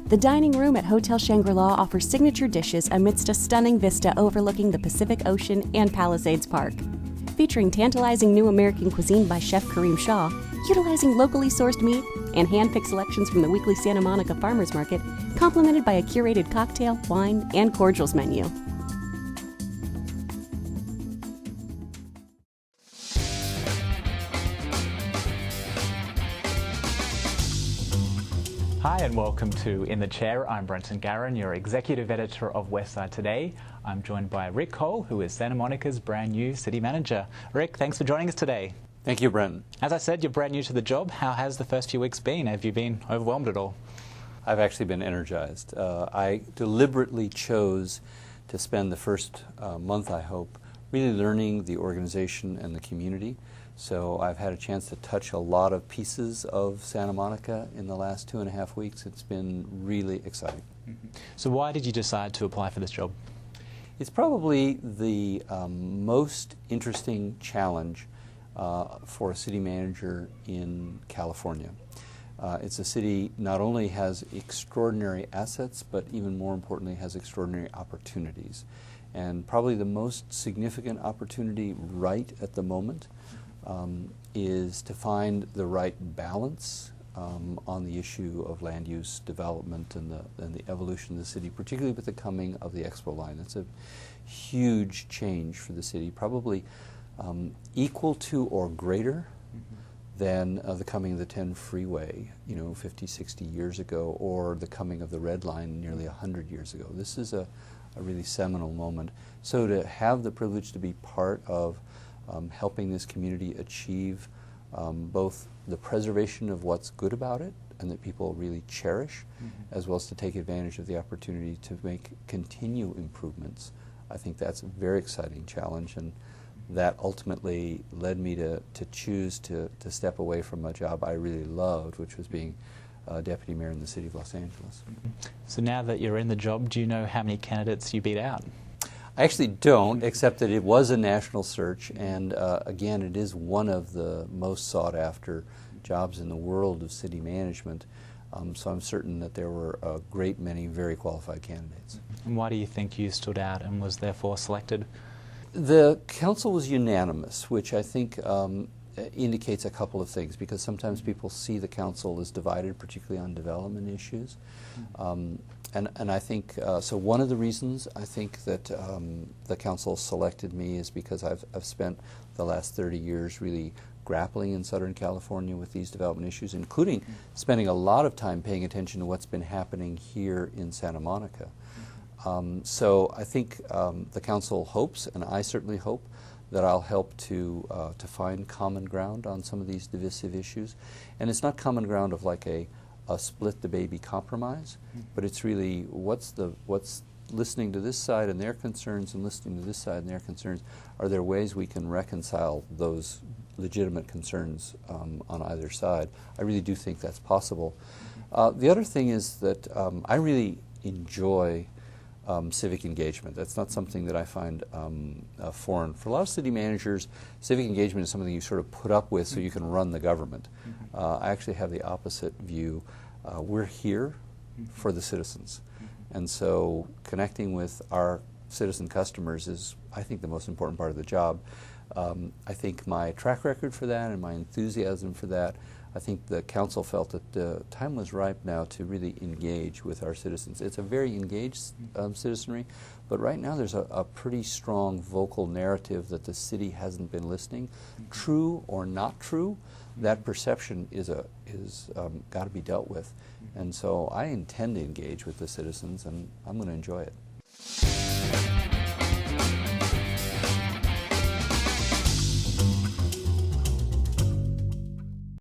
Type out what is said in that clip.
The dining room at Hotel Shangri-La offers signature dishes amidst a stunning vista overlooking the Pacific Ocean and Palisades Park. Featuring tantalizing new American cuisine by Chef Kareem Shah, utilizing locally sourced meat, and hand-picked selections from the weekly Santa Monica Farmers Market, complemented by a curated cocktail, wine, and cordials menu. Hi and welcome to In the Chair. I'm Brenton Garen, your executive editor of Westside today. I'm joined by Rick Cole, who is Santa Monica's brand new city manager. Rick, thanks for joining us today. Thank you, Brenton. As I said, you're brand new to the job. How has the first few weeks been? Have you been overwhelmed at all? I've actually been energized. I deliberately chose to spend the first month, I hope, really learning the organization and the community. So I've had a chance to touch a lot of pieces of Santa Monica in the last 2.5 weeks. It's been really exciting. Mm-hmm. So why did you decide to apply for this job? It's probably the most interesting challenge for a city manager in California. It's a city not only has extraordinary assets, but even more importantly has extraordinary opportunities. And probably the most significant opportunity right at the moment is to find the right balance on the issue of land use development and the evolution of the city, particularly with the coming of the Expo line. That's a huge change for the city, probably equal to or greater than the coming of the 10 freeway, 50, 60 years ago, or the coming of the Red Line nearly 100 years ago. This is a really seminal moment. So to have the privilege to be part of helping this community achieve both the preservation of what's good about it and that people really cherish, as well as to take advantage of the opportunity to continue improvements. I think that's a very exciting challenge, and that ultimately led me to choose to step away from a job I really loved, which was being deputy mayor in the city of Los Angeles. So now that you're in the job, do you know how many candidates you beat out? I actually don't, except that it was a national search, and again, it is one of the most sought-after jobs in the world of city management, so I'm certain that there were a great many very qualified candidates. And why do you think you stood out and was therefore selected? The council was unanimous, which I think indicates a couple of things, because sometimes people see the council as divided, particularly on development issues. And I think, so one of the reasons I think that the council selected me is because I've spent the last 30 years really grappling in Southern California with these development issues, including spending a lot of time paying attention to what's been happening here in Santa Monica. So I think the council hopes, and I certainly hope, that I'll help to find common ground on some of these divisive issues. And it's not common ground of like a split the baby compromise, but it's really what's listening to this side and their concerns and listening to this side and their concerns. Are there ways we can reconcile those legitimate concerns on either side? I really do think that's possible. The other thing is that I really enjoy civic engagement. That's not something that I find foreign. For a lot of city managers, civic engagement is something you sort of put up with so you can run the government. I actually have the opposite view. We're here for the citizens. And so connecting with our citizen customers is, I think, the most important part of the job. I think my track record for that and my enthusiasm for that, I think the council felt that the time was ripe now to really engage with our citizens. It's a very engaged citizenry, but right now there's a pretty strong vocal narrative that the city hasn't been listening. True or not true, that perception is got to be dealt with. And so I intend to engage with the citizens, and I'm going to enjoy it.